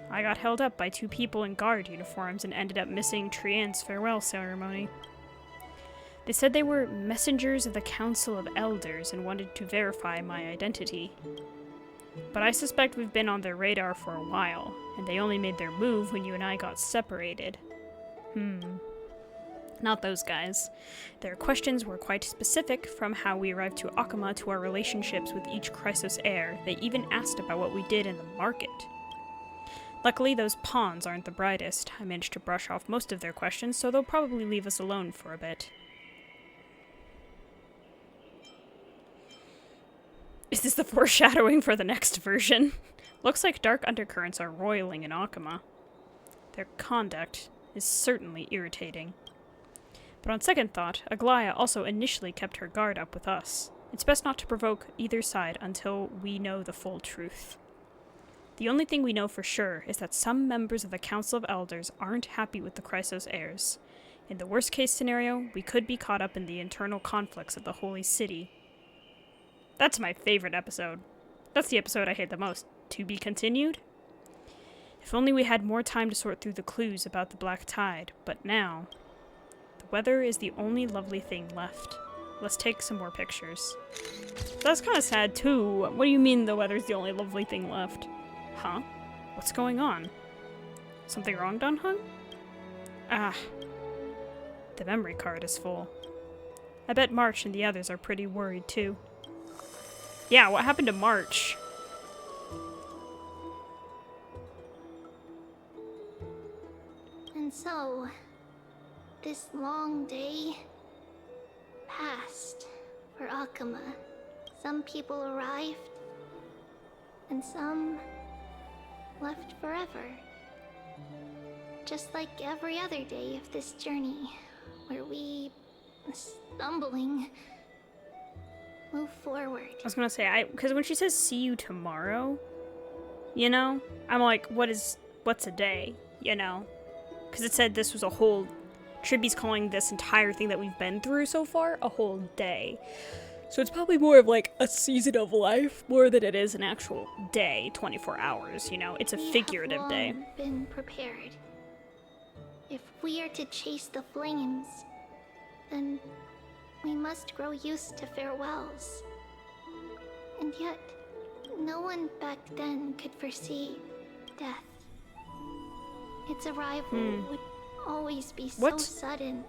I got held up by two people in guard uniforms and ended up missing Trian's farewell ceremony. They said they were messengers of the Council of Elders and wanted to verify my identity. But I suspect we've been on their radar for a while, and they only made their move when you and I got separated. Not those guys. Their questions were quite specific, from how we arrived to Akama to our relationships with each Chrysos heir. They even asked about what we did in the market. Luckily, those pawns aren't the brightest. I managed to brush off most of their questions, so they'll probably leave us alone for a bit. Is this the foreshadowing for the next version? Looks like dark undercurrents are roiling in Akama. Their conduct is certainly irritating. But on second thought, Aglaya also initially kept her guard up with us. It's best not to provoke either side until we know the full truth. The only thing we know for sure is that some members of the Council of Elders aren't happy with the Chrysos heirs. In the worst case scenario, we could be caught up in the internal conflicts of the Holy City. That's my favorite episode. That's the episode I hate the most. To be continued? If only we had more time to sort through the clues about the Black Tide, but now... The weather is the only lovely thing left. Let's take some more pictures. That's kind of sad too. What do you mean the weather's the only lovely thing left? Huh? What's going on? Something wrong, Donhung? Ah. The memory card is full. I bet March and the others are pretty worried too. Yeah, what happened to March? And so, this long day passed for Akama. Some people arrived, and some left forever. Just like every other day of this journey, where we, stumbling, move forward. I was gonna say, because when she says see you tomorrow, you know, I'm like, what's a day, you know? Because it said this was a whole, Triby's calling this entire thing that we've been through so far a whole day. So it's probably more of like a season of life more than it is an actual day, 24 hours, you know? It's a figurative day. We have long been prepared. If we are to chase the flames, then we must grow used to farewells. And yet, no one back then could foresee death. Its arrival would always be so sudden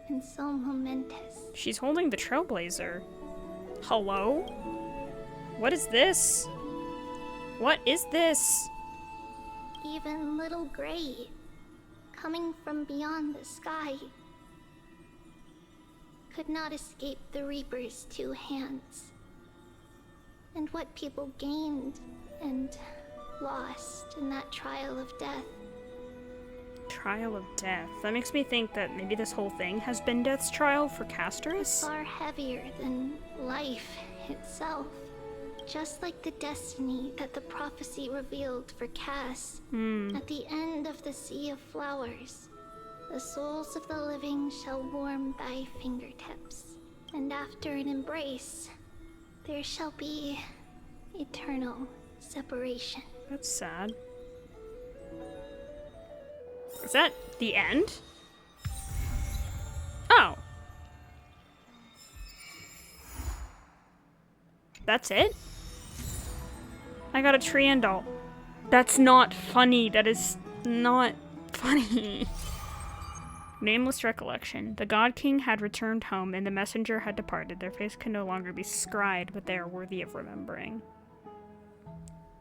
and so momentous. She's holding the Trailblazer. Hello? What is this? What is this? Even little Gray, coming from beyond the sky, could not escape the Reaper's two hands. And what people gained and lost in that trial of death. Trial of death. That makes me think that maybe this whole thing has been Death's trial for Castorus? Far heavier than life itself. Just like the destiny that the prophecy revealed for Cass. At the end of the Sea of Flowers, the souls of the living shall warm thy fingertips. And after an embrace, there shall be eternal separation. That's sad. Is that the end? Oh. That's it? I got a Triandol. That's not funny. That is not funny. Nameless recollection. The God King had returned home and the messenger had departed. Their face can no longer be scryed, but they are worthy of remembering.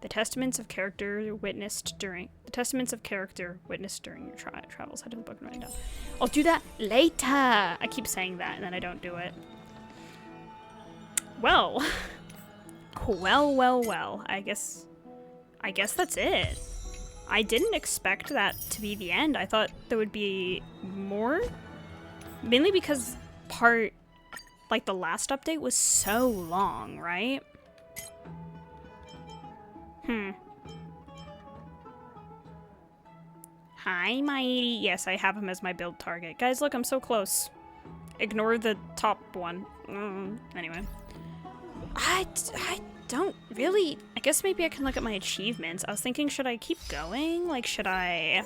The testaments of character witnessed during your travels. Head to the book and write it down. I'll do that later. I keep saying that and then I don't do it. Well. Well. I guess that's it. I didn't expect that to be the end. I thought there would be more. Mainly because the last update was so long, right? Hi, Mighty. Yes, I have him as my build target. Guys, look, I'm so close. Ignore the top one. Anyway. I don't really... I guess maybe I can look at my achievements. I was thinking, should I keep going? Like, should I...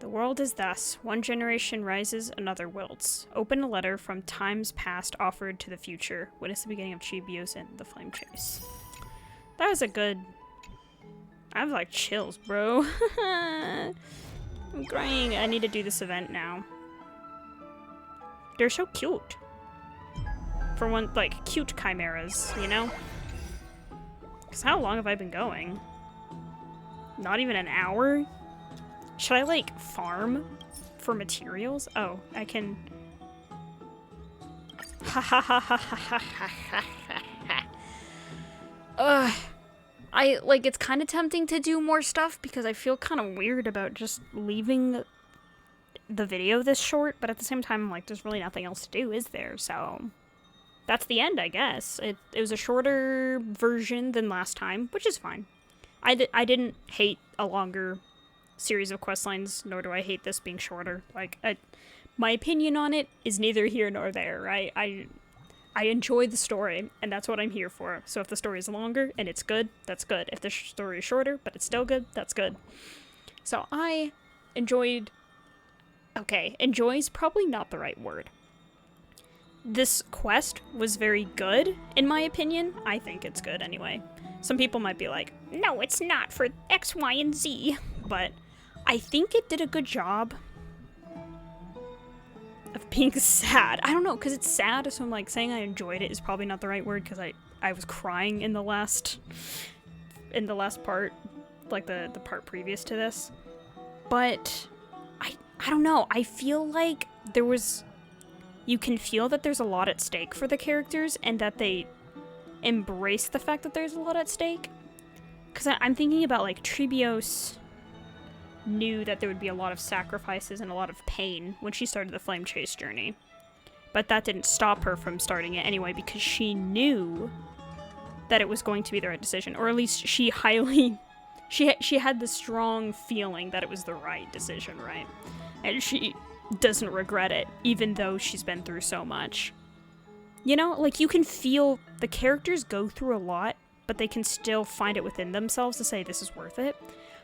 The world is thus. One generation rises, another wilts. Open a letter from times past offered to the future. Witness the beginning of Chibios and the flame chase. That was a good... I have like chills, bro. I'm crying. I need to do this event now. They're so cute. For one, like, cute chimeras, you know? Because how long have I been going? Not even an hour? Should I, like, farm for materials? Oh, I can... Ha ha ha ha ha ha ha ha. Ugh. Like, it's kind of tempting to do more stuff because I feel kind of weird about just leaving the video this short, but at the same time, like, there's really nothing else to do, is there? So, that's the end, I guess. It was a shorter version than last time, which is fine. I didn't hate a longer series of questlines, nor do I hate this being shorter. Like, my opinion on it is neither here nor there, right? I enjoy the story, and that's what I'm here for. So if the story is longer and it's good, that's good. If the story is shorter, but it's still good, that's good. So I enjoyed... Okay, enjoy is probably not the right word. This quest was very good, in my opinion. I think it's good anyway. Some people might be like, no, it's not for X, Y, and Z. But I think it did a good job of being sad. I don't know, because it's sad, so I'm like, saying I enjoyed it is probably not the right word, because I was crying in the last part, like the part previous to this. But I don't know, I feel like you can feel that there's a lot at stake for the characters, and that they embrace the fact that there's a lot at stake. Because I'm thinking about, like, Treebeos knew that there would be a lot of sacrifices and a lot of pain when she started the flame chase journey. But that didn't stop her from starting it anyway, because she knew that it was going to be the right decision. Or at least she had the strong feeling that it was the right decision, right? And she doesn't regret it, even though she's been through so much. You know, like, you can feel the characters go through a lot, but they can still find it within themselves to say this is worth it.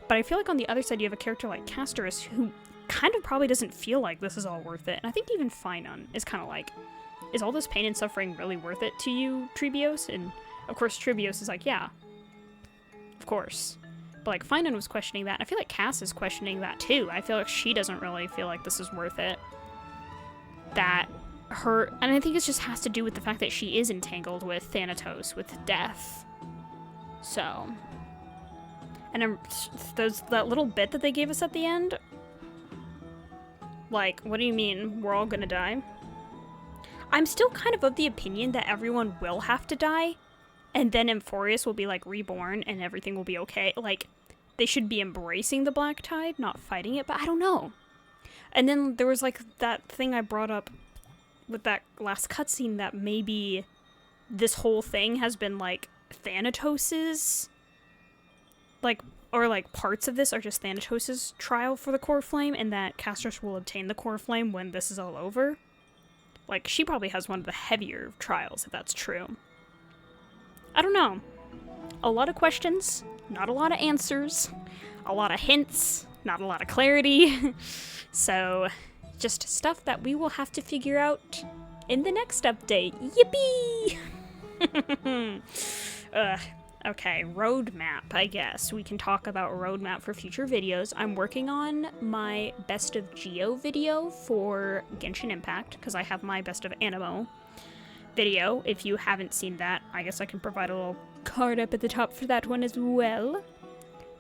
But I feel like on the other side, you have a character like Castorus, who kind of probably doesn't feel like this is all worth it. And I think even Finon is kind of like, is all this pain and suffering really worth it to you, Treebeos? And of course, Treebeos is like, yeah, of course. But like, Finon was questioning that. And I feel like Cass is questioning that too. I feel like she doesn't really feel like this is worth it. And I think it just has to do with the fact that she is entangled with Thanatos, with death. So... And that little bit that they gave us at the end, like, what do you mean, we're all gonna die? I'm still kind of the opinion that everyone will have to die, and then Emphorius will be, like, reborn, and everything will be okay. Like, they should be embracing the Black Tide, not fighting it, but I don't know. And then there was, like, that thing I brought up with that last cutscene that maybe this whole thing has been, like, Thanatos's... like, or like parts of this are just Thanatos' trial for the core flame, and that Castorus will obtain the core flame when this is all over. Like, she probably has one of the heavier trials, if that's true. I don't know. A lot of questions, not a lot of answers, a lot of hints, not a lot of clarity. So, just stuff that we will have to figure out in the next update. Yippee! Okay, roadmap, I guess. We can talk about roadmap for future videos. I'm working on my Best of Geo video for Genshin Impact, because I have my Best of Animo video. If you haven't seen that, I guess I can provide a little card up at the top for that one as well.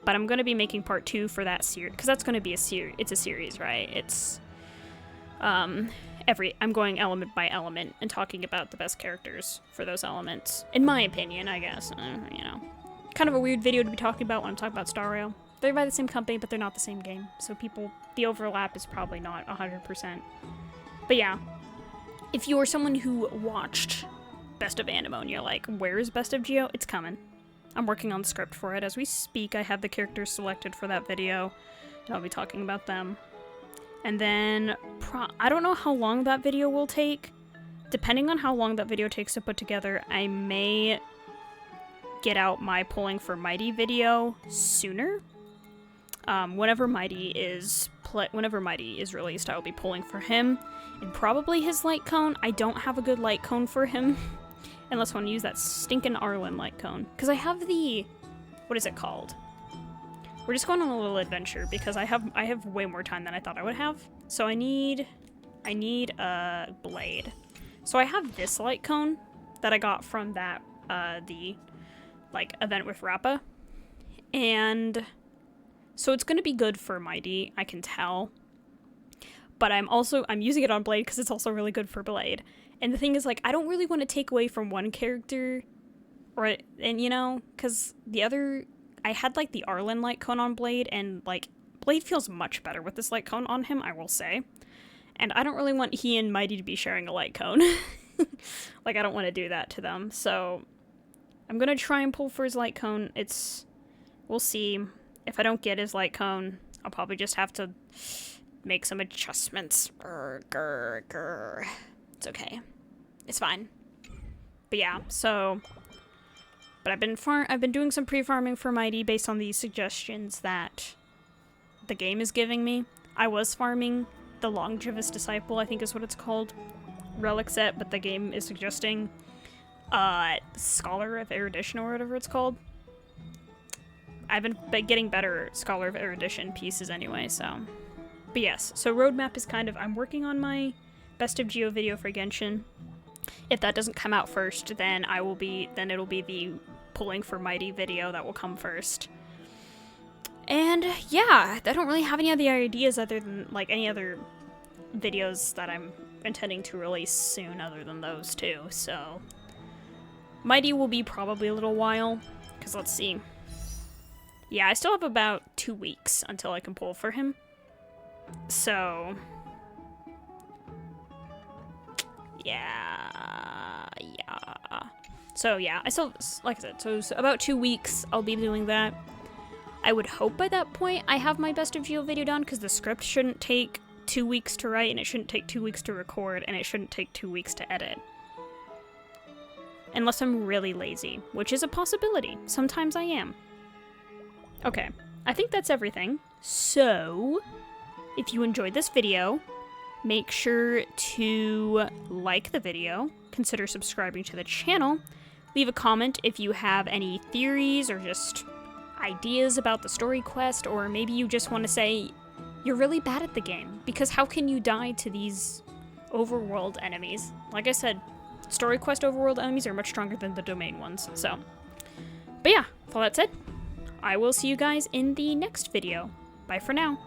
But I'm going to be making part 2 for that series, because that's going to be a series. It's a series, right? It's, I'm going element by element and talking about the best characters for those elements. In my opinion, I guess. You know. Kind of a weird video to be talking about when I'm talking about Star Rail. They're by the same company, but they're not the same game. So the overlap is probably not 100%. But yeah. If you are someone who watched Best of Animo and you're like, where is Best of Geo? It's coming. I'm working on the script for it as we speak. I have the characters selected for that video. And I'll be talking about them. And then, I don't know how long that video will take. Depending on how long that video takes to put together, I may get out my Pulling for Mighty video sooner. Whenever Mighty is whenever Mighty is released, I will be pulling for him. And probably his light cone. I don't have a good light cone for him. Unless I want to use that stinking Arlen light cone. Because I have the... What is it called? We're just going on a little adventure because I have way more time than I thought I would have. So I need a blade. So I have this light cone that I got from that the like event with Rappa. And so it's going to be good for Mighty, I can tell. But I'm using it on Blade because it's also really good for Blade. And the thing is, like, I don't really want to take away from one character, and you know, because the other, I had like the Arlen light cone on Blade, and like Blade feels much better with this light cone on him, I will say. And I don't really want he and Mighty to be sharing a light cone. Like, I don't want to do that to them. So I'm gonna try and pull for his light cone. We'll see. If I don't get his light cone, I'll probably just have to make some adjustments. It's okay. It's fine. But yeah, so... But I've been doing some pre-farming for Mighty based on these suggestions that the game is giving me. I was farming the Longevous Disciple, I think is what it's called, relic set, but the game is suggesting Scholar of Erudition or whatever it's called. I've been getting better Scholar of Erudition pieces anyway, so... But yes, so roadmap is kind of... I'm working on my Best of Geo video for Genshin. If that doesn't come out first, then it'll be the pulling for Mighty video that will come first. And yeah, I don't really have any other ideas other than, like, any other videos that I'm intending to release soon other than those two, so... Mighty will be probably a little while, because let's see... Yeah, I still have about 2 weeks until I can pull for him. So... Yeah... So yeah, I still, like I said, so about 2 weeks I'll be doing that. I would hope by that point I have my Best of Geo video done, because the script shouldn't take 2 weeks to write, and it shouldn't take 2 weeks to record, and it shouldn't take 2 weeks to edit. Unless I'm really lazy, which is a possibility. Sometimes I am. Okay, I think that's everything. So, if you enjoyed this video, make sure to like the video, consider subscribing to the channel, leave a comment if you have any theories or just ideas about the story quest, or maybe you just want to say you're really bad at the game, because how can you die to these overworld enemies? Like I said, story quest overworld enemies are much stronger than the domain ones, so. But yeah, with all that said, I will see you guys in the next video. Bye for now.